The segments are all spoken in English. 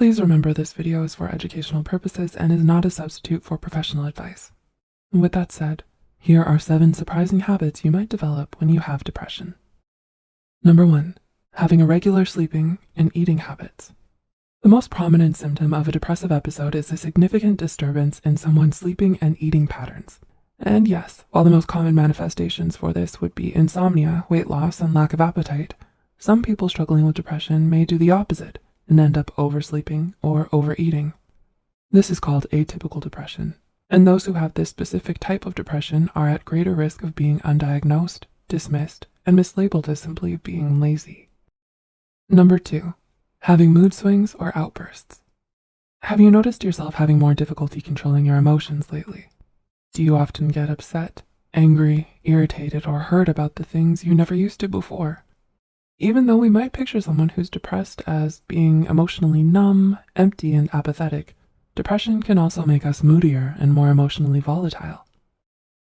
Please remember this video is for educational purposes and is not a substitute for professional advice. With that said, here are 7 surprising habits you might develop when you have depression. Number 1. Having irregular sleeping and eating habits. The most prominent symptom of a depressive episode is a significant disturbance in someone's sleeping and eating patterns. And yes, while the most common manifestations for this would be insomnia, weight loss, and lack of appetite, some people struggling with depression may do the opposite and end up oversleeping or overeating. This is called atypical depression, and those who have this specific type of depression are at greater risk of being undiagnosed, dismissed, and mislabeled as simply being lazy. Number 2. Having mood swings or outbursts. Have you noticed yourself having more difficulty controlling your emotions lately? Do you often get upset, angry, irritated, or hurt about the things you never used to before? Even though we might picture someone who's depressed as being emotionally numb, empty, and apathetic, depression can also make us moodier and more emotionally volatile.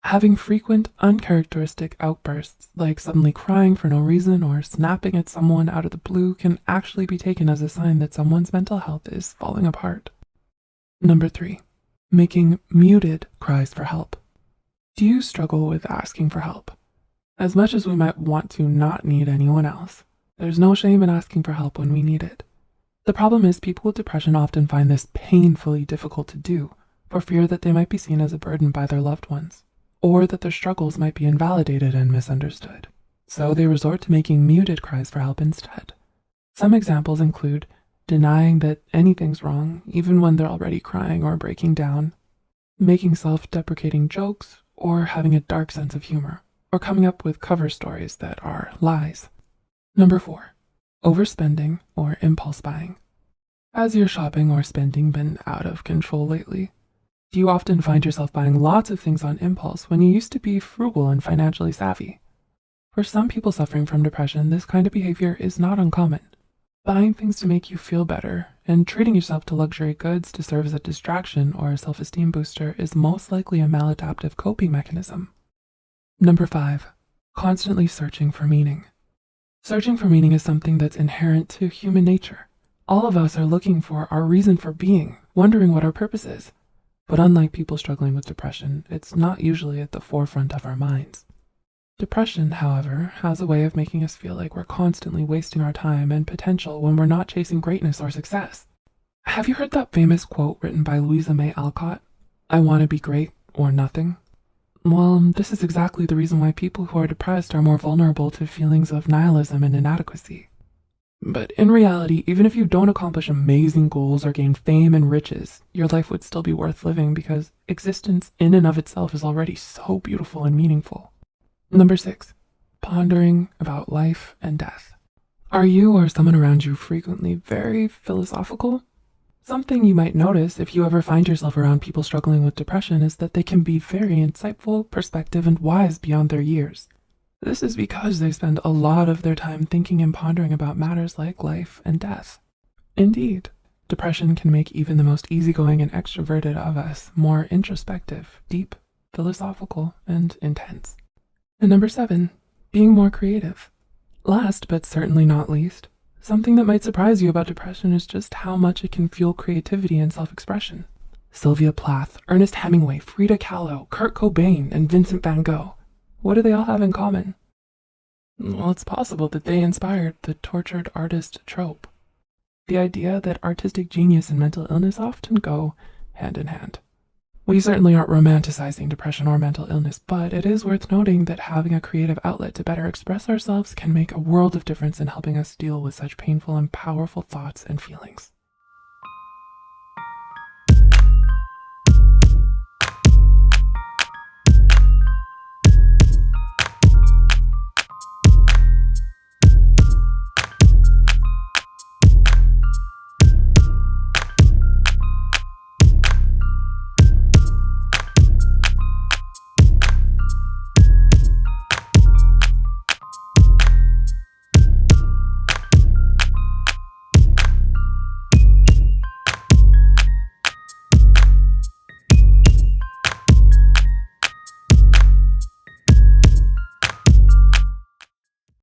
Having frequent, uncharacteristic outbursts, like suddenly crying for no reason or snapping at someone out of the blue, can actually be taken as a sign that someone's mental health is falling apart. Number 3. Making muted cries for help. Do you struggle with asking for help? As much as we might want to not need anyone else, there's no shame in asking for help when we need it. The problem is people with depression often find this painfully difficult to do for fear that they might be seen as a burden by their loved ones, or that their struggles might be invalidated and misunderstood. So they resort to making muted cries for help instead. Some examples include denying that anything's wrong, even when they're already crying or breaking down, making self-deprecating jokes, or having a dark sense of humor, or coming up with cover stories that are lies. Number 4. Overspending or impulse buying. Has your shopping or spending been out of control lately? Do you often find yourself buying lots of things on impulse when you used to be frugal and financially savvy? For some people suffering from depression, this kind of behavior is not uncommon. Buying things to make you feel better and treating yourself to luxury goods to serve as a distraction or a self-esteem booster is most likely a maladaptive coping mechanism. Number 5. Constantly searching for meaning. Searching for meaning is something that's inherent to human nature. All of us are looking for our reason for being, wondering what our purpose is. But unlike people struggling with depression, it's not usually at the forefront of our minds. Depression, however, has a way of making us feel like we're constantly wasting our time and potential when we're not chasing greatness or success. Have you heard that famous quote written by Louisa May Alcott? "I want to be great or nothing." Well, this is exactly the reason why people who are depressed are more vulnerable to feelings of nihilism and inadequacy. But in reality, even if you don't accomplish amazing goals or gain fame and riches, your life would still be worth living because existence in and of itself is already so beautiful and meaningful. Number 6. Pondering about life and death. Are you or someone around you frequently very philosophical? Something you might notice if you ever find yourself around people struggling with depression is that they can be very insightful, perspective, and wise beyond their years. This is because they spend a lot of their time thinking and pondering about matters like life and death. Indeed, depression can make even the most easygoing and extroverted of us more introspective, deep, philosophical, and intense. And number 7, being more creative. Last but certainly not least, something that might surprise you about depression is just how much it can fuel creativity and self-expression. Sylvia Plath, Ernest Hemingway, Frida Kahlo, Kurt Cobain, and Vincent van Gogh. What do they all have in common? Well, it's possible that they inspired the tortured artist trope. The idea that artistic genius and mental illness often go hand in hand. We certainly aren't romanticizing depression or mental illness, but it is worth noting that having a creative outlet to better express ourselves can make a world of difference in helping us deal with such painful and powerful thoughts and feelings.